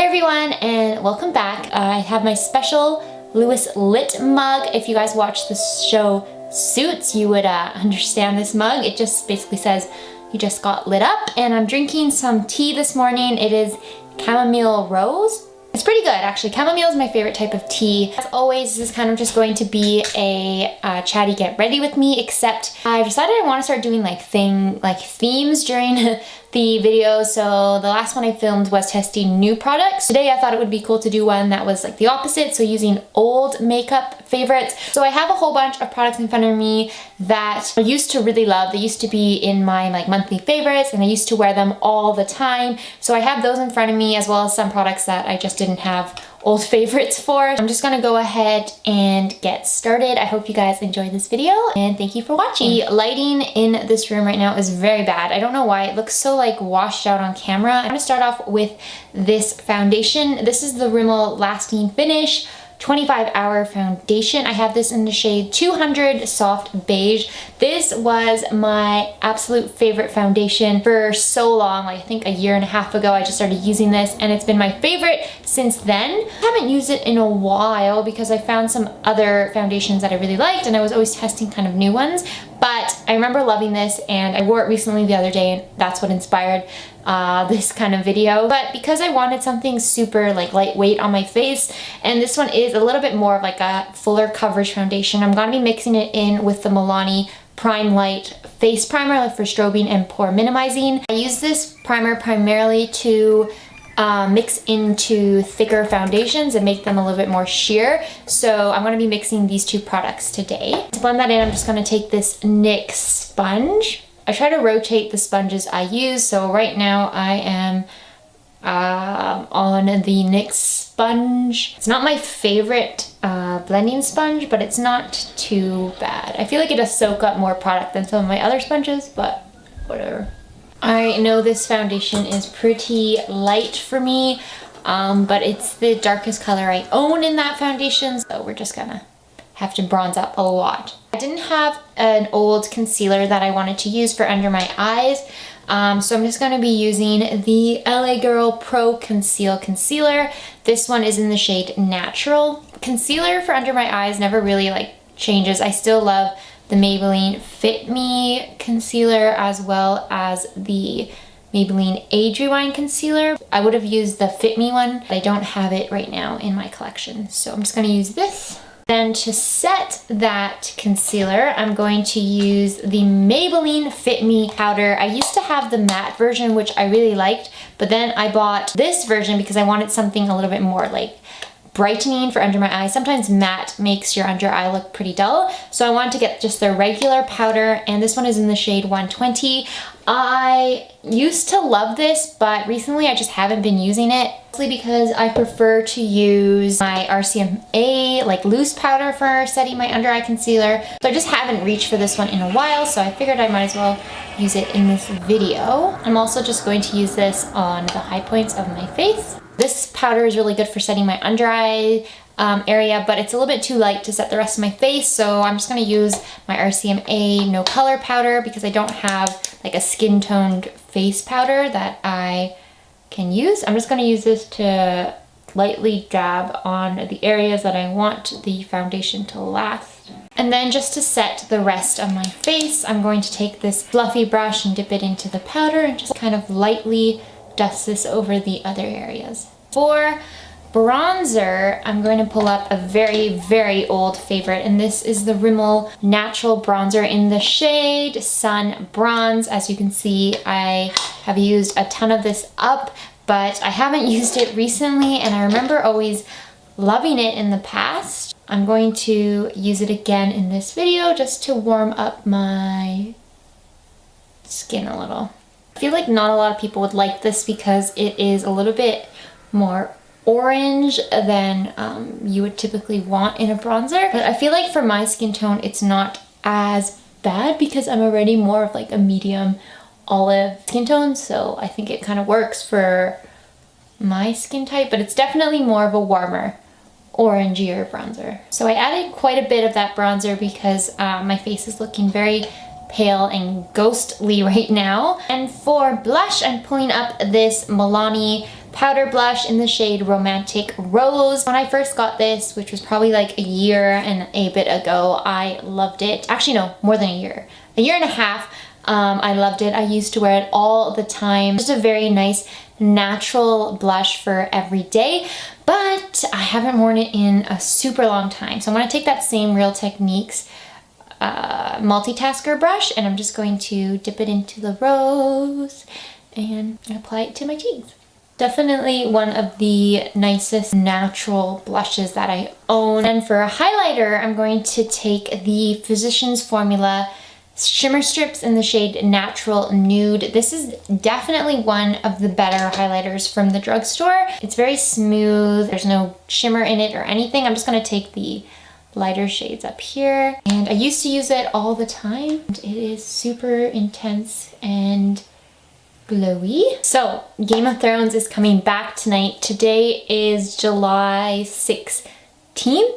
Hey everyone, and welcome back. I have my special Lewis Lit mug. If you guys watch the show Suits, you would understand this mug. It just basically says you just got lit up, and I'm drinking some tea this morning. It is chamomile rose. It's pretty good, actually. Chamomile is my favorite type of tea. As always, this is kind of just going to be a chatty get ready with me, except I decided I want to start doing like themes during the videos. So the last one I filmed was testing new products. Today I thought it would be cool to do one that was like the opposite, so using old makeup favorites. So I have a whole bunch of products in front of me that I used to really love. They used to be in my like monthly favorites, and I used to wear them all the time. So I have those in front of me, as well as some products that I just didn't have old favorites for. I'm just gonna go ahead and get started. I hope you guys enjoyed this video, and thank you for watching. The lighting in this room right now is very bad. I don't know why. It looks so like washed out on camera. I'm gonna start off with this foundation. This is the Rimmel Lasting Finish 25-hour foundation. I have this in the shade 200 Soft Beige. This was my absolute favorite foundation for so long. Like I think a year and a half ago I just started using this, and it's been my favorite since then. I haven't used it in a while because I found some other foundations that I really liked, and I was always testing kind of new ones. But I remember loving this, and I wore it recently the other day, and that's what inspired this kind of video. But because I wanted something super like lightweight on my face, and this one is a little bit more of like a fuller coverage foundation, I'm gonna be mixing it in with the Milani Prime Light Face Primer, like for strobing and pore minimizing. I use this primer primarily to mix into thicker foundations and make them a little bit more sheer. So I'm going to be mixing these two products today. To blend that in, I'm just going to take this NYX sponge. I try to rotate the sponges I use, so right now I am on the NYX sponge. It's not my favorite blending sponge, but it's not too bad. I feel like it does soak up more product than some of my other sponges, but whatever. I know this foundation is pretty light for me, but it's the darkest color I own in that foundation, so we're just gonna have to bronze up a lot. I didn't have an old concealer that I wanted to use for under my eyes, so I'm just gonna be using the LA Girl Pro Conceal Concealer. This one is in the shade Natural. Concealer for under my eyes never really like changes. I still love the Maybelline Fit Me concealer, as well as the Maybelline Age Rewind concealer. I would have used the Fit Me one, but I don't have it right now in my collection, so I'm just gonna use this. Then to set that concealer, I'm going to use the Maybelline Fit Me powder. I used to have the matte version, which I really liked, but then I bought this version because I wanted something a little bit more like brightening for under my eyes. Sometimes matte makes your under eye look pretty dull, so I wanted to get just the regular powder, and this one is in the shade 120. I used to love this, but recently I just haven't been using it, mostly because I prefer to use my RCMA like loose powder for setting my under eye concealer. So I just haven't reached for this one in a while, so I figured I might as well use it in this video. I'm also just going to use this on the high points of my face. This powder is really good for setting my under eye area, but it's a little bit too light to set the rest of my face, so I'm just going to use my RCMA No Color powder because I don't have like a skin toned face powder that I can use. I'm just going to use this to lightly dab on the areas that I want the foundation to last. And then just to set the rest of my face, I'm going to take this fluffy brush and dip it into the powder and just kind of lightly dust this over the other areas. For bronzer, I'm going to pull up a very, very old favorite, and this is the Rimmel Natural Bronzer in the shade Sun Bronze. As you can see, I have used a ton of this up, but I haven't used it recently, and I remember always loving it in the past. I'm going to use it again in this video just to warm up my skin a little. I feel like not a lot of people would like this because it is a little bit more orange than you would typically want in a bronzer, but I feel like for my skin tone it's not as bad because I'm already more of like a medium olive skin tone, so I think it kind of works for my skin type, but it's definitely more of a warmer orangier bronzer. So I added quite a bit of that bronzer because my face is looking very pale and ghostly right now. And for blush, I'm pulling up this Milani powder blush in the shade Romantic Rose. When I first got this, which was probably like a year and a bit ago, I loved it. Actually, no, more than a year and a half. I loved it. I used to wear it all the time. Just a very nice natural blush for every day, but I haven't worn it in a super long time. So I'm going to take that same Real Techniques multitasker brush, and I'm just going to dip it into the rose and apply it to my cheeks. Definitely one of the nicest natural blushes that I own. And for a highlighter, I'm going to take the Physicians Formula Shimmer Strips in the shade Natural Nude. This is definitely one of the better highlighters from the drugstore. It's very smooth. There's no shimmer in it or anything. I'm just going to take the lighter shades up here. And I used to use it all the time. And it is super intense and glowy. So Game of Thrones is coming back tonight. Today is July 16th.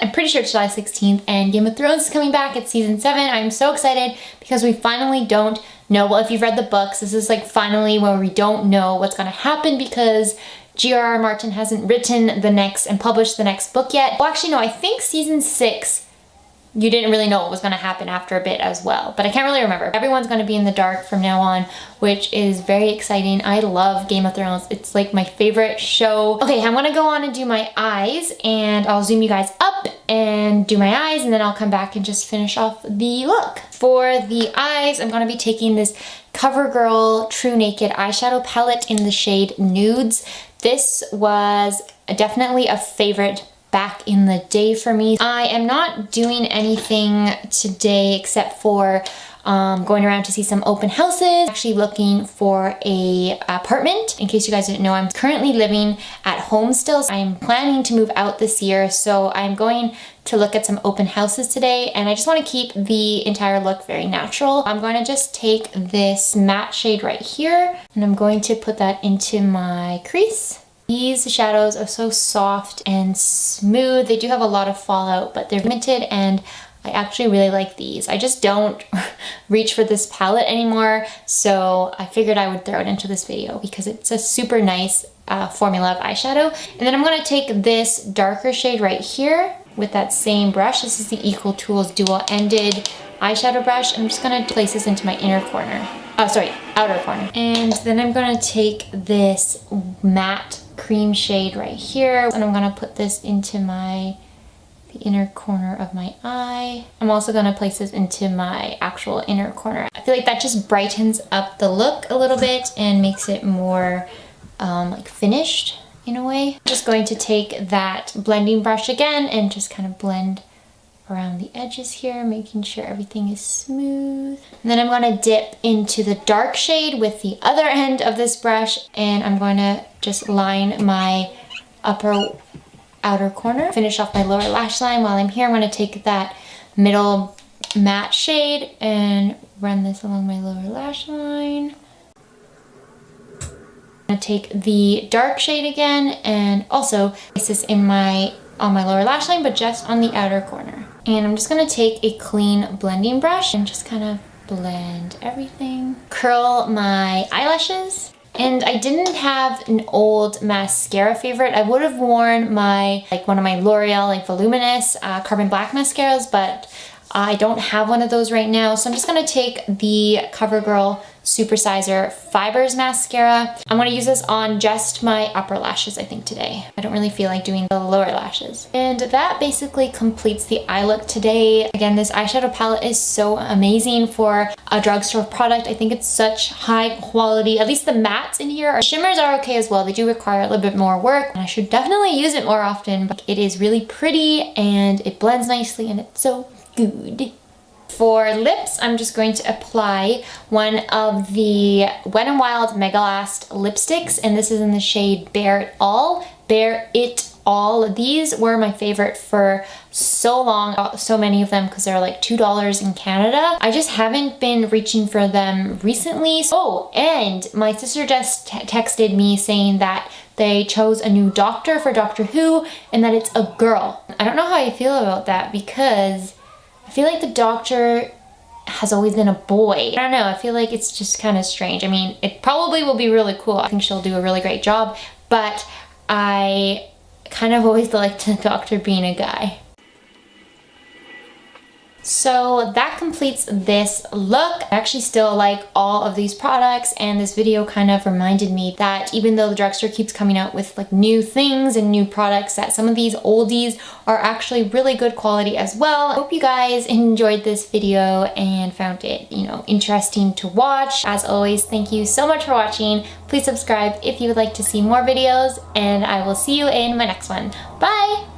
I'm pretty sure it's July 16th, and Game of Thrones is coming back. It's season 7. I'm so excited because we finally don't know. Well, if you've read the books, this is like finally where we don't know what's going to happen because G.R.R. Martin hasn't written the next and published the next book yet. Well, actually, no, I think season 6, you didn't really know what was going to happen after a bit as well, but I can't really remember. Everyone's going to be in the dark from now on, which is very exciting. I love Game of Thrones. It's like my favorite show. Okay, I'm going to go on and do my eyes, and I'll zoom you guys up and do my eyes, and then I'll come back and just finish off the look. For the eyes, I'm going to be taking this CoverGirl True Naked eyeshadow palette in the shade Nudes. This was definitely a favorite back in the day for me. I am not doing anything today except for going around to see some open houses. Actually looking for a apartment. In case you guys didn't know, I'm currently living at home still. I'm planning to move out this year, so I'm going to look at some open houses today, and I just want to keep the entire look very natural. I'm going to just take this matte shade right here, and I'm going to put that into my crease. These shadows are so soft and smooth. They do have a lot of fallout, but they're limited, and I actually really like these. I just don't reach for this palette anymore, so I figured I would throw it into this video because it's a super nice formula of eyeshadow. And then I'm going to take this darker shade right here with that same brush. This is the Equal Tools dual-ended eyeshadow brush. I'm just going to place this into my inner corner. Oh, sorry, outer corner. And then I'm going to take this matte cream shade right here, and I'm going to put this into the inner corner of my eye. I'm also going to place this into my actual inner corner. I feel like that just brightens up the look a little bit and makes it more like finished in a way. I'm just going to take that blending brush again and just kind of blend around the edges here, making sure everything is smooth. And then I'm going to dip into the dark shade with the other end of this brush, and I'm going to just line my outer corner. Finish off my lower lash line. While I'm here, I'm going to take that middle matte shade and run this along my lower lash line. I'm going to take the dark shade again and also place this on my lower lash line, but just on the outer corner. And I'm just going to take a clean blending brush and just kind of blend everything. Curl my eyelashes. And I didn't have an old mascara favorite. I would have worn one of my L'Oreal Voluminous Carbon Black mascaras, but I don't have one of those right now. So I'm just going to take the CoverGirl Supersizer Fibers mascara. I'm going to use this on just my upper lashes, I think, today. I don't really feel like doing the lower lashes. And that basically completes the eye look today. Again, this eyeshadow palette is so amazing for a drugstore product. I think it's such high quality. At least the mattes in here. Shimmers are okay as well. They do require a little bit more work, and I should definitely use it more often. But it is really pretty and it blends nicely and it's so good. For lips, I'm just going to apply one of the Wet n Wild Mega Last lipsticks, and this is in the shade Bare It All. Bare It All. These were my favorite for so long. I got so many of them because they're like $2 in Canada. I just haven't been reaching for them recently. Oh, and my sister just texted me saying that they chose a new doctor for Doctor Who and that it's a girl. I don't know how I feel about that because I feel like the doctor has always been a boy. I don't know, I feel like it's just kind of strange. I mean, it probably will be really cool. I think she'll do a really great job, but I kind of always liked the doctor being a guy. So that completes this look. I actually still like all of these products, and this video kind of reminded me that even though the drugstore keeps coming out with like new things and new products, that some of these oldies are actually really good quality as well. I hope you guys enjoyed this video and found it, you know, interesting to watch. As always, thank you so much for watching. Please subscribe if you would like to see more videos, and I will see you in my next one. Bye!